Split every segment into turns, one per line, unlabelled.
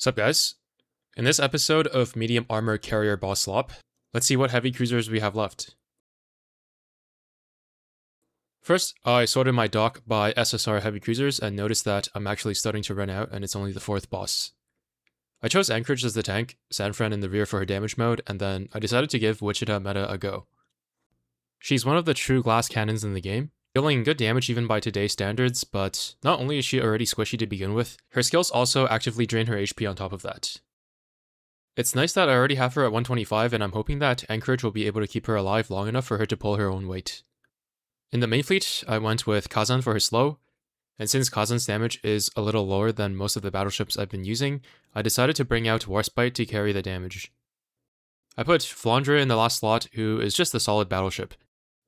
Sup guys? In this episode of Medium Armor Carrier Boss Slop, let's see what heavy cruisers we have left. First, I sorted my dock by SSR heavy cruisers and noticed that I'm actually starting to run out and it's only the 4th boss. I chose Anchorage as the tank, Sanfran in the rear for her damage mode, and then I decided to give Wichita meta a go. She's one of the true glass cannons in the game, dealing good damage even by today's standards, but not only is she already squishy to begin with, her skills also actively drain her HP on top of that. It's nice that I already have her at 125 and I'm hoping that Anchorage will be able to keep her alive long enough for her to pull her own weight. In the main fleet, I went with Kazan for her slow, and since Kazan's damage is a little lower than most of the battleships I've been using, I decided to bring out Warspite to carry the damage. I put Flandre in the last slot, who is just a solid battleship.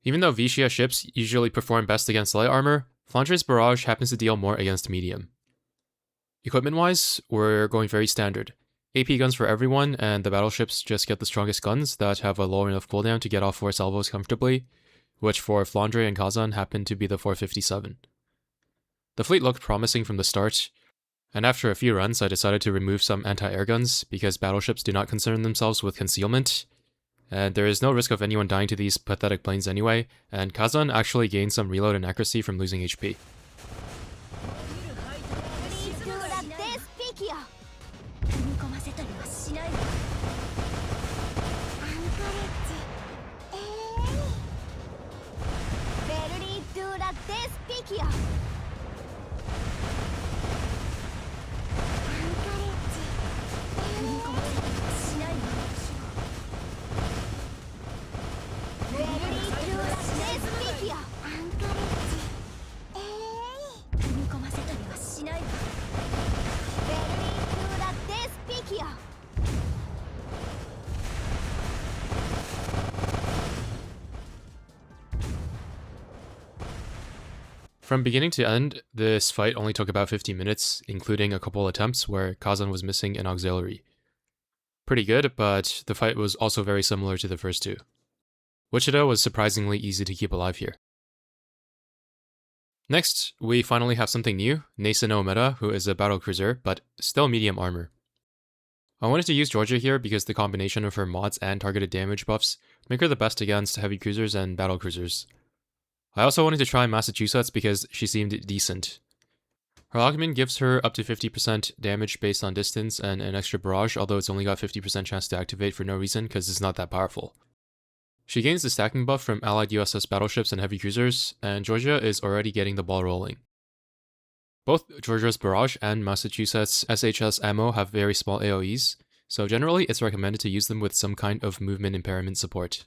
Even though Vichia ships usually perform best against light armor, Flandre's Barrage happens to deal more against medium. Equipment-wise, we're going very standard. AP guns for everyone, and the battleships just get the strongest guns that have a low enough cooldown to get off 4 salvos comfortably, which for Flandre and Kazan happened to be the 457. The fleet looked promising from the start, and after a few runs I decided to remove some anti-air guns because battleships do not concern themselves with concealment, and there is no risk of anyone dying to these pathetic planes anyway, and Kazan actually gained some reload and accuracy from losing HP. From beginning to end, this fight only took about 15 minutes, including a couple attempts where Kazan was missing an auxiliary. Pretty good, but the fight was also very similar to the first two. Wichita was surprisingly easy to keep alive here. Next, we finally have something new, Gneiseneau meta, who is a battlecruiser, but still medium armor. I wanted to use Georgia here because the combination of her mods and targeted damage buffs make her the best against heavy cruisers and battlecruisers. I also wanted to try Massachusetts because she seemed decent. Her augment gives her up to 50% damage based on distance and an extra barrage, although it's only got 50% chance to activate for no reason because it's not that powerful. She gains the stacking buff from allied USS battleships and heavy cruisers, and Georgia is already getting the ball rolling. Both Georgia's barrage and Massachusetts SHS ammo have very small AoEs, so generally it's recommended to use them with some kind of movement impairment support.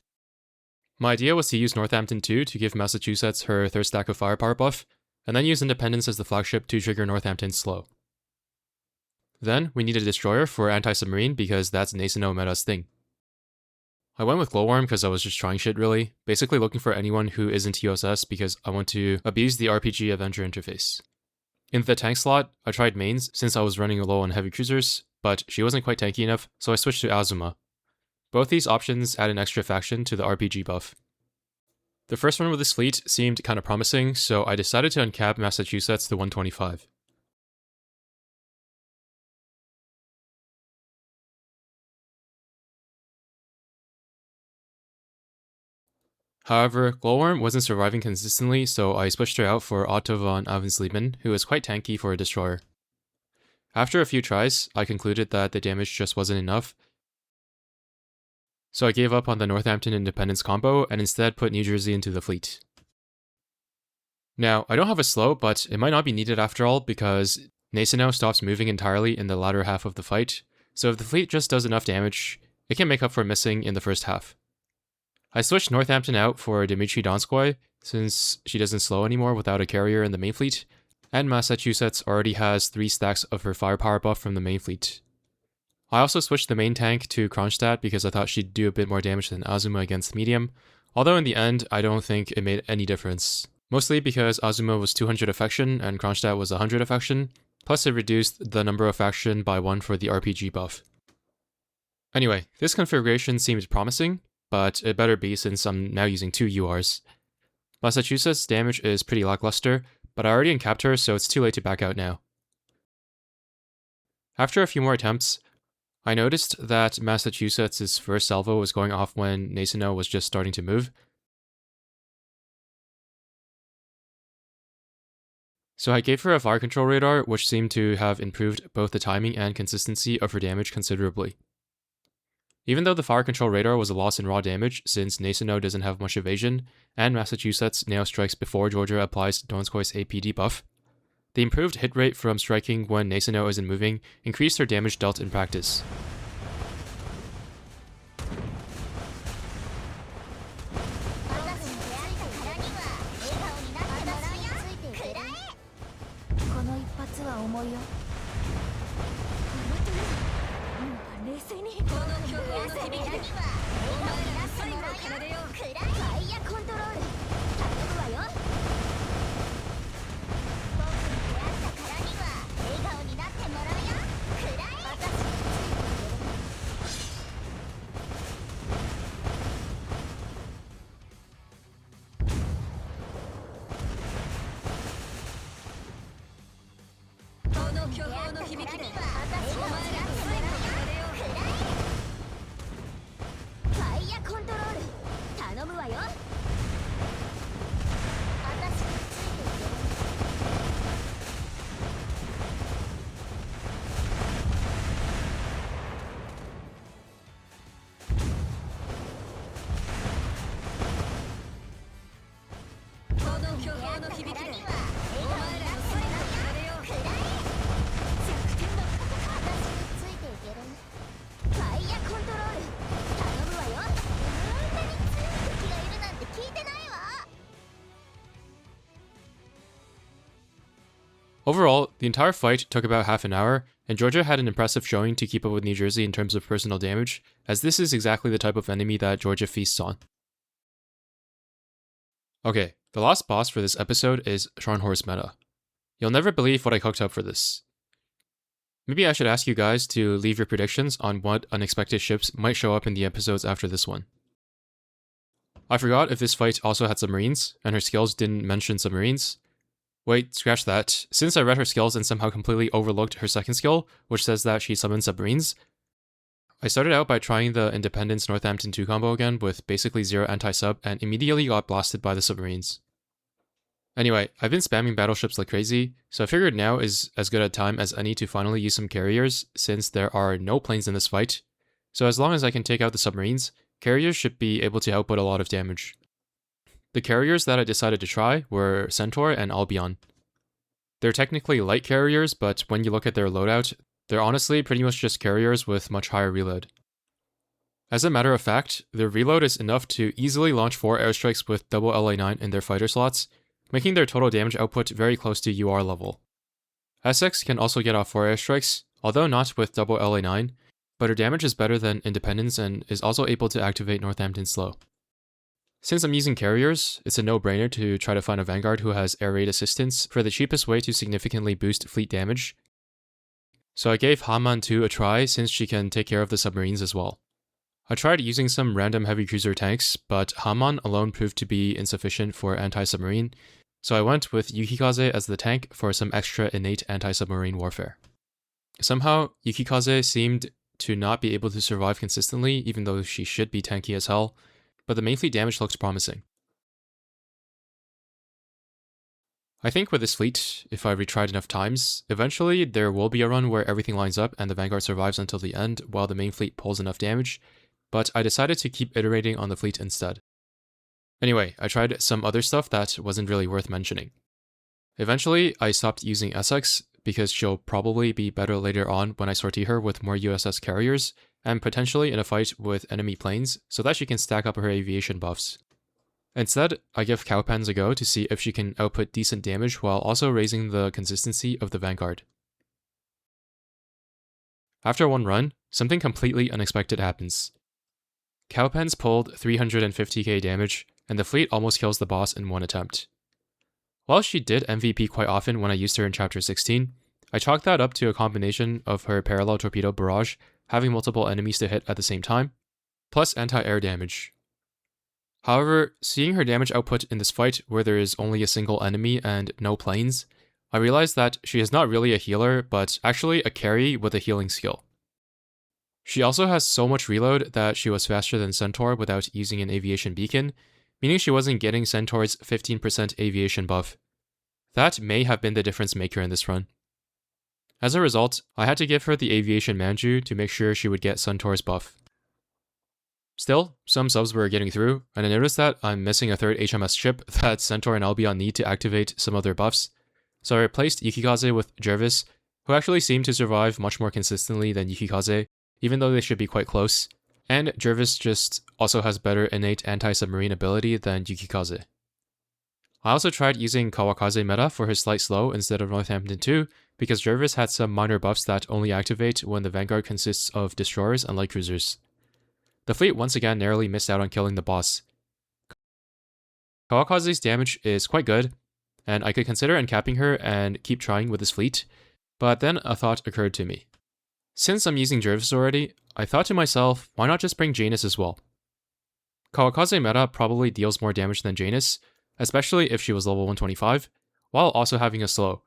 My idea was to use Northampton 2 to give Massachusetts her 3rd stack of firepower buff, and then use Independence as the flagship to trigger Northampton's slow. Then, we need a destroyer for anti-submarine because that's Gneiseneau meta's thing. I went with Glowworm because I was just trying shit really, basically looking for anyone who isn't USS because I want to abuse the RPG Avenger interface. In the tank slot, I tried mains since I was running low on heavy cruisers, but she wasn't quite tanky enough, so I switched to Azuma. Both these options add an extra faction to the RPG buff. The first one with this fleet seemed kinda promising, so I decided to uncap Massachusetts to 125. However, Glowworm wasn't surviving consistently, so I switched her out for Otto von Avensleben, who is quite tanky for a destroyer. After a few tries, I concluded that the damage just wasn't enough, so I gave up on the Northampton Independence combo and instead put New Jersey into the fleet. Now, I don't have a slow, but it might not be needed after all because Gneiseneau stops moving entirely in the latter half of the fight, so if the fleet just does enough damage, it can make up for missing in the first half. I switched Northampton out for Dmitry Donskoy since she doesn't slow anymore without a carrier in the main fleet, and Massachusetts already has 3 stacks of her firepower buff from the main fleet. I also switched the main tank to Kronstadt because I thought she'd do a bit more damage than Azuma against medium, although in the end I don't think it made any difference. Mostly because Azuma was 200 affection and Kronstadt was 100 affection, plus it reduced the number of faction by 1 for the RPG buff. Anyway, this configuration seemed promising, but it better be since I'm now using 2 URs. Massachusetts' damage is pretty lackluster, but I already uncapped her so it's too late to back out now. After a few more attempts, I noticed that Massachusetts' first salvo was going off when Gneiseneau was just starting to move. So I gave her a fire control radar, which seemed to have improved both the timing and consistency of her damage considerably. Even though the fire control radar was a loss in raw damage, since Gneiseneau doesn't have much evasion, and Massachusetts now strikes before Georgia applies Donskoi's AP debuff, the improved hit rate from striking when Gneiseneau isn't moving increased her damage dealt in practice. Overall, the entire fight took about half an hour, and Georgia had an impressive showing to keep up with New Jersey in terms of personal damage, as this is exactly the type of enemy that Georgia feasts on. Okay, the last boss for this episode is Scharnhorst meta. You'll never believe what I cooked up for this. Maybe I should ask you guys to leave your predictions on what unexpected ships might show up in the episodes after this one. I forgot if this fight also had submarines, and her skills didn't mention submarines. Wait, scratch that. Since I read her skills and somehow completely overlooked her second skill, which says that she summons submarines, I started out by trying the Independence Northampton 2 combo again with basically 0 anti-sub and immediately got blasted by the submarines. Anyway, I've been spamming battleships like crazy, so I figured now is as good a time as any to finally use some carriers since there are no planes in this fight. So as long as I can take out the submarines, carriers should be able to output a lot of damage. The carriers that I decided to try were Centaur and Albion. They're technically light carriers, but when you look at their loadout, they're honestly pretty much just carriers with much higher reload. As a matter of fact, their reload is enough to easily launch 4 airstrikes with double LA9 in their fighter slots, making their total damage output very close to UR level. Essex can also get off 4 airstrikes, although not with double LA9, but her damage is better than Independence and is also able to activate Northampton slow. Since I'm using carriers, it's a no-brainer to try to find a Vanguard who has air raid assistance for the cheapest way to significantly boost fleet damage. So I gave Haman 2 a try since she can take care of the submarines as well. I tried using some random heavy cruiser tanks, but Haman alone proved to be insufficient for anti-submarine, so I went with Yukikaze as the tank for some extra innate anti-submarine warfare. Somehow, Yukikaze seemed to not be able to survive consistently even though she should be tanky as hell, but the main fleet damage looks promising. I think with this fleet, if I retried enough times, eventually there will be a run where everything lines up and the Vanguard survives until the end while the main fleet pulls enough damage, but I decided to keep iterating on the fleet instead. Anyway, I tried some other stuff that wasn't really worth mentioning. Eventually, I stopped using Essex because she'll probably be better later on when I sortie her with more USS carriers, and potentially in a fight with enemy planes, so that she can stack up her aviation buffs. Instead, I give Cowpens a go to see if she can output decent damage while also raising the consistency of the Vanguard. After one run, something completely unexpected happens. Cowpens pulled 350k damage, and the fleet almost kills the boss in one attempt. While she did MVP quite often when I used her in Chapter 16, I chalked that up to a combination of her parallel torpedo barrage, having multiple enemies to hit at the same time, plus anti-air damage. However, seeing her damage output in this fight where there is only a single enemy and no planes I realized that she is not really a healer, but actually a carry with a healing skill. She also has so much reload that she was faster than Centaur without using an aviation beacon, meaning she wasn't getting Centaur's 15% aviation buff. That may have been the difference maker in this run. As a result, I had to give her the aviation Manju to make sure she would get Centaur's buff. Still, some subs were getting through, and I noticed that I'm missing a third HMS ship that Centaur and Albion need to activate some of their buffs, so I replaced Yukikaze with Jervis, who actually seemed to survive much more consistently than Yukikaze, even though they should be quite close, and Jervis just also has better innate anti-submarine ability than Yukikaze. I also tried using Kawakaze meta for his slight slow instead of Northampton 2, because Jervis had some minor buffs that only activate when the Vanguard consists of destroyers and light cruisers. The fleet once again narrowly missed out on killing the boss. Kawakaze's damage is quite good, and I could consider uncapping her and keep trying with this fleet, but then a thought occurred to me. Since I'm using Jervis already, I thought to myself, why not just bring Janus as well? Kawakaze meta probably deals more damage than Janus, especially if she was level 125, while also having a slow.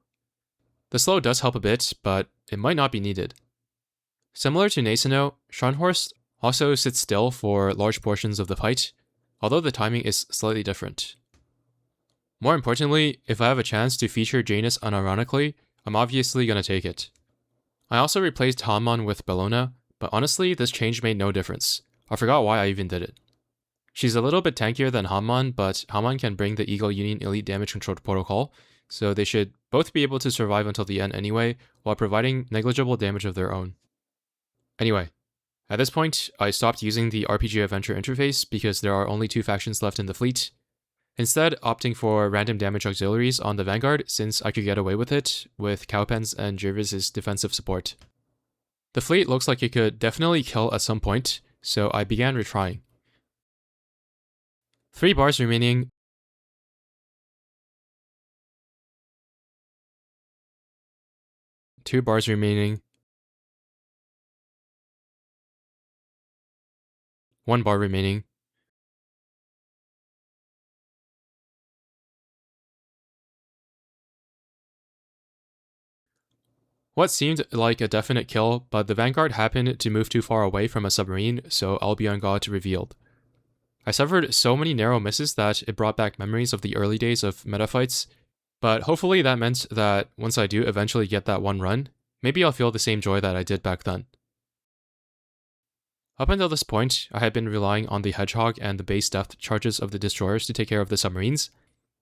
The slow does help a bit, but it might not be needed. Similar to Gneiseneau, Scharnhorst also sits still for large portions of the fight, although the timing is slightly different. More importantly, if I have a chance to feature Janus unironically, I'm obviously going to take it. I also replaced Hanmon with Bellona, but honestly, this change made no difference. I forgot why I even did it. She's a little bit tankier than Hanmon, but Hanmon can bring the Eagle Union Elite Damage Controlled Protocol, so they should both be able to survive until the end anyway, while providing negligible damage of their own. Anyway, at this point, I stopped using the RPG Adventure interface because there are only 2 factions left in the fleet, instead opting for random damage auxiliaries on the Vanguard since I could get away with it with Cowpens and Jervis's defensive support. The fleet looks like it could definitely kill at some point, so I began retrying. 3 bars remaining. 2 bars remaining. 1 bar remaining. What seemed like a definite kill, but the Vanguard happened to move too far away from a submarine, so Albion got revealed. I suffered so many narrow misses that it brought back memories of the early days of meta fights, but hopefully that meant that once I do eventually get that one run, maybe I'll feel the same joy that I did back then. Up until this point, I had been relying on the Hedgehog and the base depth charges of the destroyers to take care of the submarines,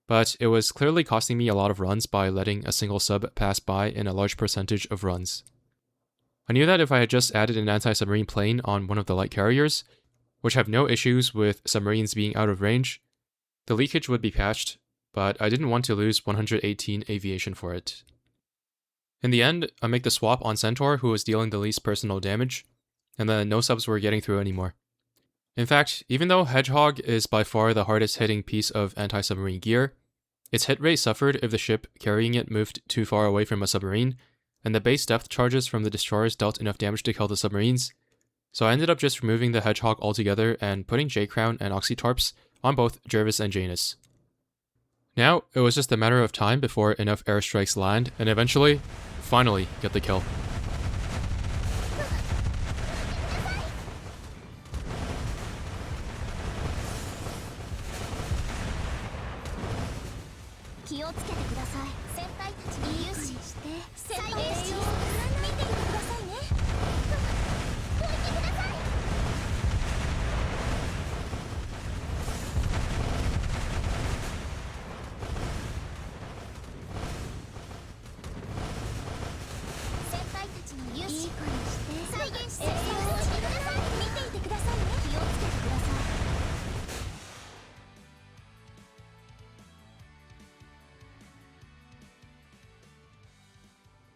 but it was clearly costing me a lot of runs by letting a single sub pass by in a large percentage of runs. I knew that if I had just added an anti-submarine plane on one of the light carriers, which have no issues with submarines being out of range, the leakage would be patched, but I didn't want to lose 118 aviation for it. In the end, I make the swap on Centaur, who was dealing the least personal damage, and then no subs were getting through anymore. In fact, even though Hedgehog is by far the hardest hitting piece of anti-submarine gear, its hit rate suffered if the ship carrying it moved too far away from a submarine, and the base depth charges from the destroyers dealt enough damage to kill the submarines, so I ended up just removing the Hedgehog altogether and putting J-Crown and Oxytarps on both Jervis and Janus. Now, it was just a matter of time before enough airstrikes land, and eventually, finally get the kill.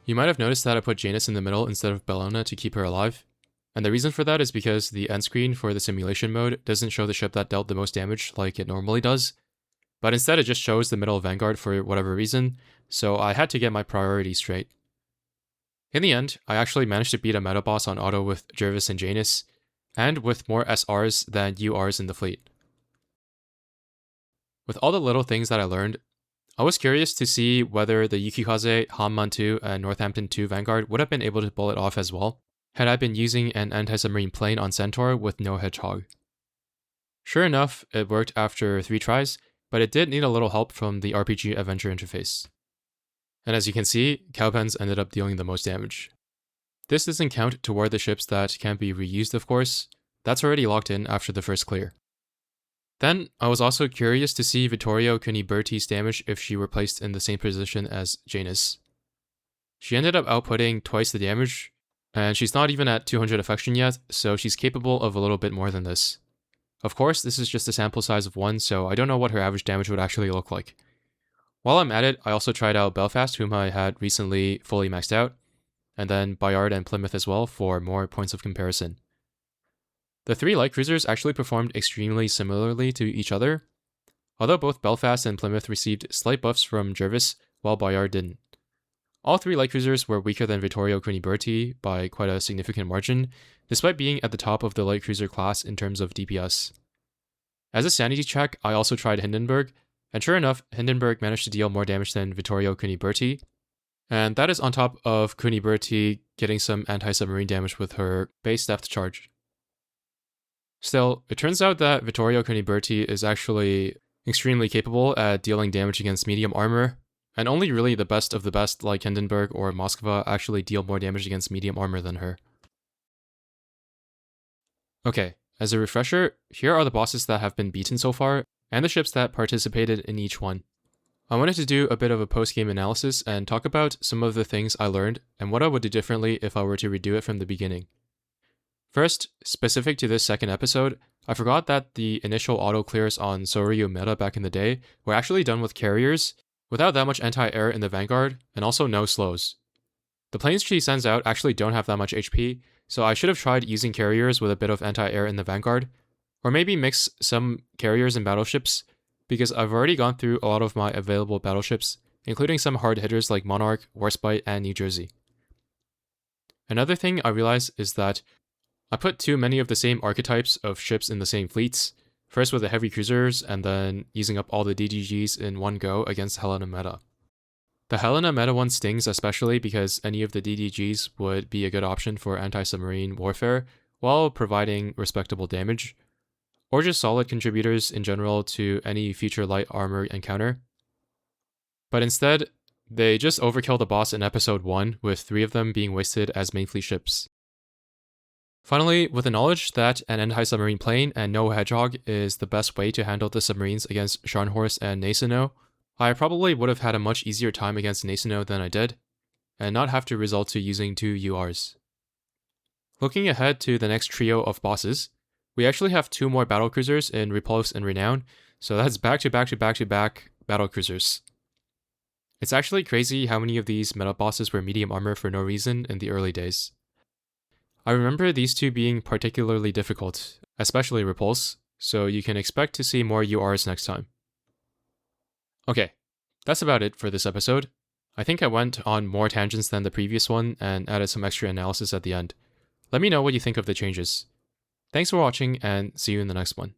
You might have noticed that I put Janus in the middle instead of Bellona to keep her alive, and the reason for that is because the end screen for the simulation mode doesn't show the ship that dealt the most damage like it normally does, but instead it just shows the middle Vanguard for whatever reason, so I had to get my priorities straight. In the end, I actually managed to beat a meta boss on auto with Jervis and Janus, and with more SRs than URs in the fleet. With all the little things that I learned, I was curious to see whether the Yukikaze, Hanman 2, and Northampton 2 Vanguard would have been able to pull it off as well, had I been using an anti-submarine plane on Centaur with no Hedgehog. Sure enough, it worked after 3 tries, but it did need a little help from the RPG Adventure interface. And as you can see, Cowpens ended up dealing the most damage. This doesn't count toward the ships that can't be reused, of course. That's already locked in after the first clear. Then, I was also curious to see Vittorio Cuniberti's damage if she were placed in the same position as Janus. She ended up outputting twice the damage, and she's not even at 200 affection yet, so she's capable of a little bit more than this. Of course, this is just a sample size of 1, so I don't know what her average damage would actually look like. While I'm at it, I also tried out Belfast, whom I had recently fully maxed out, and then Bayard and Plymouth as well for more points of comparison. The 3 light cruisers actually performed extremely similarly to each other, although both Belfast and Plymouth received slight buffs from Jervis, while Bayard didn't. All 3 light cruisers were weaker than Vittorio Cuniberti by quite a significant margin, despite being at the top of the light cruiser class in terms of DPS. As a sanity check, I also tried Hindenburg, and sure enough, Hindenburg managed to deal more damage than Vittorio Cuniberti, and that is on top of Cuniberti getting some anti-submarine damage with her base depth charge. Still, it turns out that Vittorio Cuniberti is actually extremely capable at dealing damage against medium armor, and only really the best of the best like Hindenburg or Moskva actually deal more damage against medium armor than her. Okay, as a refresher, here are the bosses that have been beaten so far, and the ships that participated in each one. I wanted to do a bit of a post-game analysis and talk about some of the things I learned and what I would do differently if I were to redo it from the beginning. First, specific to this second episode, I forgot that the initial auto clears on Souryuu meta back in the day were actually done with carriers, without that much anti-air in the Vanguard, and also no slows. The planes she sends out actually don't have that much HP, so I should have tried using carriers with a bit of anti-air in the Vanguard, or maybe mix some carriers and battleships, because I've already gone through a lot of my available battleships, including some hard hitters like Monarch, Warspite, and New Jersey. Another thing I realized is that I put too many of the same archetypes of ships in the same fleets, first with the heavy cruisers and then using up all the DDGs in one go against Helena meta. The Helena meta one stings especially because any of the DDGs would be a good option for anti-submarine warfare while providing respectable damage, or just solid contributors in general to any future light armor encounter. But instead, they just overkill the boss in episode 1 with 3 of them being wasted as main fleet ships. Finally, with the knowledge that an anti-submarine plane and no Hedgehog is the best way to handle the submarines against Scharnhorst and Gneiseneau, I probably would have had a much easier time against Gneiseneau than I did, and not have to resort to using 2 URs. Looking ahead to the next trio of bosses, we actually have 2 more battlecruisers in Repulse and Renown, so that's back-to-back-to-back-to-back battlecruisers. It's actually crazy how many of these meta bosses were medium armor for no reason in the early days. I remember these 2 being particularly difficult, especially Repulse, so you can expect to see more URs next time. Okay, that's about it for this episode. I think I went on more tangents than the previous one and added some extra analysis at the end. Let me know what you think of the changes. Thanks for watching and see you in the next one.